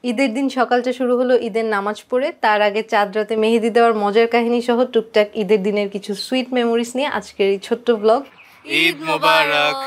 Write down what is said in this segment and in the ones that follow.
ঈদের দিন সকালটা শুরু হলো ঈদের নামাজ পড়ে, তার আগে চাঁদ রাতে মেহেদি দেওয়ার মজার কাহিনী সহ টুকটাক ঈদের দিনের কিছু সুইট মেমোরিজ নিয়ে আজকের এই ছোট্ট ব্লগ। ঈদ মোবারক।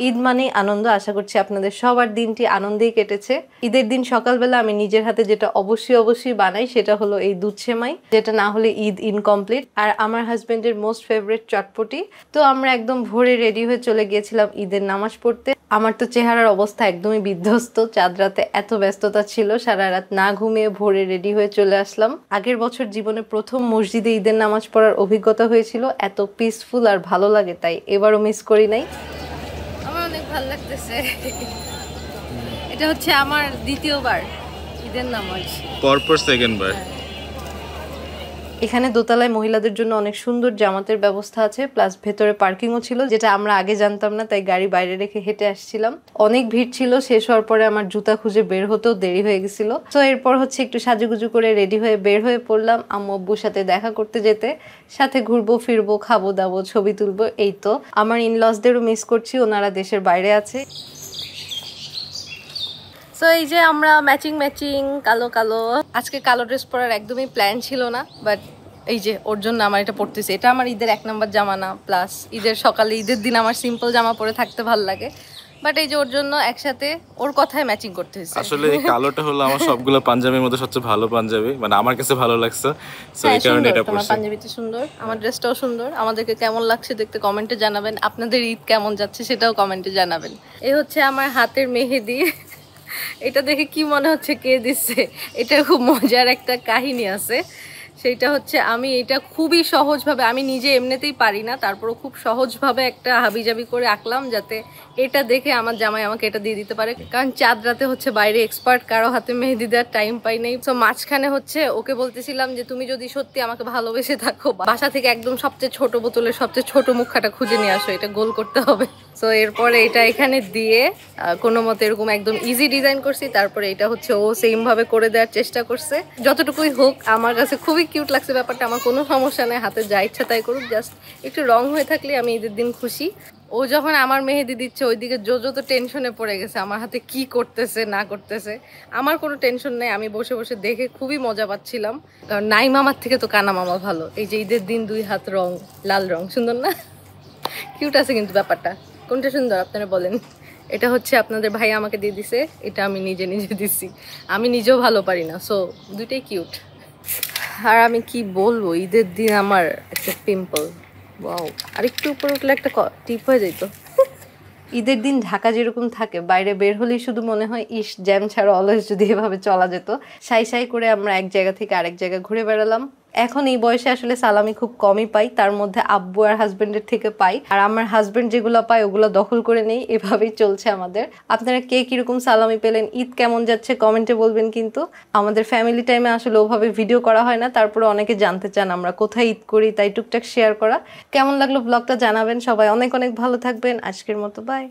ঈদ মানেই আনন্দ, আশা করছি আপনাদের সবার দিনটি আনন্দেই কেটেছে। ঈদের দিন সকালবেলা আমি নিজের হাতে যেটা অবশ্যই বানাই সেটা হলো এই দুধ সেমাই, যেটা না হলে ঈদ ইনকমপ্লিট। আর আমার হাজবেন্ডের মোস্ট ফেভারিট চটপটি। তো আমরা একদম ভোরে রেডি হয়ে চলে গিয়েছিলাম ঈদের নামাজ পড়তে। আমার তো চেহারার অবস্থা একদমই বিধ্বস্ত, চাঁদ রাতে এত ব্যস্ততা ছিল, সারা রাত না ঘুমিয়ে ভোরে রেডি হয়ে চলে আসলাম। আগের বছর জীবনে প্রথম মসজিদে ঈদের নামাজ পড়ার অভিজ্ঞতা হয়েছিল, এত পিসফুল আর ভালো লাগে, তাই এবারও মিস করি নাই। ভালো লাগতেছে। এটা হচ্ছে আমার দ্বিতীয়বার ঈদের নামাজ, পরপর সেকেন্ড বার। এখানে দোতলায় মহিলাদের জন্য অনেক সুন্দর জামাতের ব্যবস্থা আছে, প্লাস ভেতরে পার্কিংও ছিল, যেটা আমরা আগে জানতাম না, তাই গাড়ি বাইরে রেখে হেঁটে আসছিলাম। অনেক ভিড় ছিল, শেষ হওয়ার পরে আমার জুতা খুঁজে বের হতেও দেরি হয়ে গেছিল। তো এরপর হচ্ছে একটু সাজুগুজু করে রেডি হয়ে বের হয়ে পড়লাম আম্মু আব্বুর সাথে দেখা করতে যেতে, সাথে ঘুরবো ফিরবো, খাবো দাবো, ছবি তুলবো। এই তো আমার ইনলসদেরও মিস করছি, ওনারা দেশের বাইরে আছে। তো এই যে আমরা ম্যাচিং কালো কালো, আজকে কালো ড্রেস পরার একদমই প্ল্যান ছিল না, বাট এই যে ওর জন্য আমার এটা পরতেছে। এটা আমার ঈদের 1 নম্বর জামা না, প্লাস ঈদের সকালে ঈদের দিন আমার সিম্পল জামা পরে থাকতে ভালো লাগে, বাট এই যে ওর জন্য একসাথে ওর কথায় ম্যাচিং করতে হয়েছে। আসলে এই কালোটা হলো আমার সবগুলো পাঞ্জাবির মধ্যে সবচেয়ে ভালো পাঞ্জাবি, মানে আমার কাছে ভালো লাগছে, সো এই কারণে এটা পরছি। পাঞ্জাবিটা সুন্দর, আমার ড্রেসটাও সুন্দর। আমাদেরকে কেমন লাগছে দেখতে কমেন্টে জানাবেন, আপনাদের ঈদ কেমন যাচ্ছে সেটাও কমেন্টে জানাবেন। এই হচ্ছে আমার হাতের মেহেদি। এটা দেখে কি মনে হচ্ছে কে দিচ্ছে? এটা খুব মজার একটা কাহিনী আছে। সেইটা হচ্ছে আমি এটা খুবই সহজভাবে, আমি নিজে এমনিতেই পারি না, তারপরও খুব সহজভাবে একটা হাবিজাবি করে আঁকলাম যাতে এটা দেখে আমার জামাই আমাকে এটা দিয়ে দিতে পারে। কারণ চাঁদ রাতে হচ্ছে বাইরে এক্সপার্ট, কারো হাতে মেহেদি দেওয়ার টাইম পাই নাই। তো মাঝখানে হচ্ছে ওকে বলতেছিলাম যে তুমি যদি সত্যি আমাকে ভালোবেসে থাকো, বাসা থেকে একদম সবচেয়ে ছোট বোতলের সবচেয়ে ছোট মুখাটা খুঁজে নিয়ে আসো, এটা গোল করতে হবে। তো এরপরে এটা এখানে দিয়ে কোনো মতে এরকম একদম ইজি ডিজাইন করছি, তারপরে এটা হচ্ছে ও সেম ভাবে করে দেওয়ার চেষ্টা করছে। যতটুকুই হোক আমার কাছে খুবই কিউট লাগছে ব্যাপারটা, আমার কোনো সমস্যা নেই, হাতে যা ইচ্ছা তাই করুক, জাস্ট একটু রং হয়ে থাকলে আমি ঈদের দিন খুশি। ও যখন আমার মেহেদি দিচ্ছে ওইদিকে জোজো তো টেনশনে পড়ে গেছে আমার হাতে কি করতেছে না করতেছে। আমার কোনো টেনশন নেই, আমি বসে বসে দেখে খুবই মজা পাচ্ছিলাম, কারণ নাই মামার থেকে তো কানা মামা ভালো। এই যে ঈদের দিন 2 হাত রং, লাল রং, সুন্দর না? কিউট আছে কিন্তু ব্যাপারটা। কোনটা সুন্দর আপনারা বলেন? এটা হচ্ছে আপনাদের ভাই আমাকে দিয়ে দিছে, এটা আমি নিজে দিছি, আমি নিজেও ভালো পারি না, সো দুইটাই কিউট। আর আমি কি বলবো, ঈদের দিন আমার একটা পিম্পল, ওয়াও, আর একটু উপরে উঠলে একটা টিপ হয়ে যেত। ঈদের দিন ঢাকা যেরকম থাকে, বাইরে বের হলেই শুধু মনে হয় ইস জ্যাম ছাড়া অলওয়েজ যদি এভাবে চলা যেত। সাই করে আমরা এক জায়গা থেকে আরেক জায়গা ঘুরে বেড়ালাম। এখন এই বয়সে আসলে সালামি খুব কমই পাই, তার মধ্যে আব্বু আর হাজবেন্ডের থেকে পাই, আর আমার হাজবেন্ড যেগুলো পায় ওগুলো দখল করে নেই। এভাবেই চলছে আমাদের। আপনারা কে কিরকম সালামি পেলেন, ঈদ কেমন যাচ্ছে কমেন্টে বলবেন। কিন্তু আমাদের ফ্যামিলি টাইমে আসলে ওভাবে ভিডিও করা হয় না, তারপরে অনেকে জানতে চান আমরা কোথায় ঈদ করি, তাই টুকটাক শেয়ার করা। কেমন লাগলো ব্লগটা জানাবেন। সবাই অনেক ভালো থাকবেন। আজকের মতো বাই।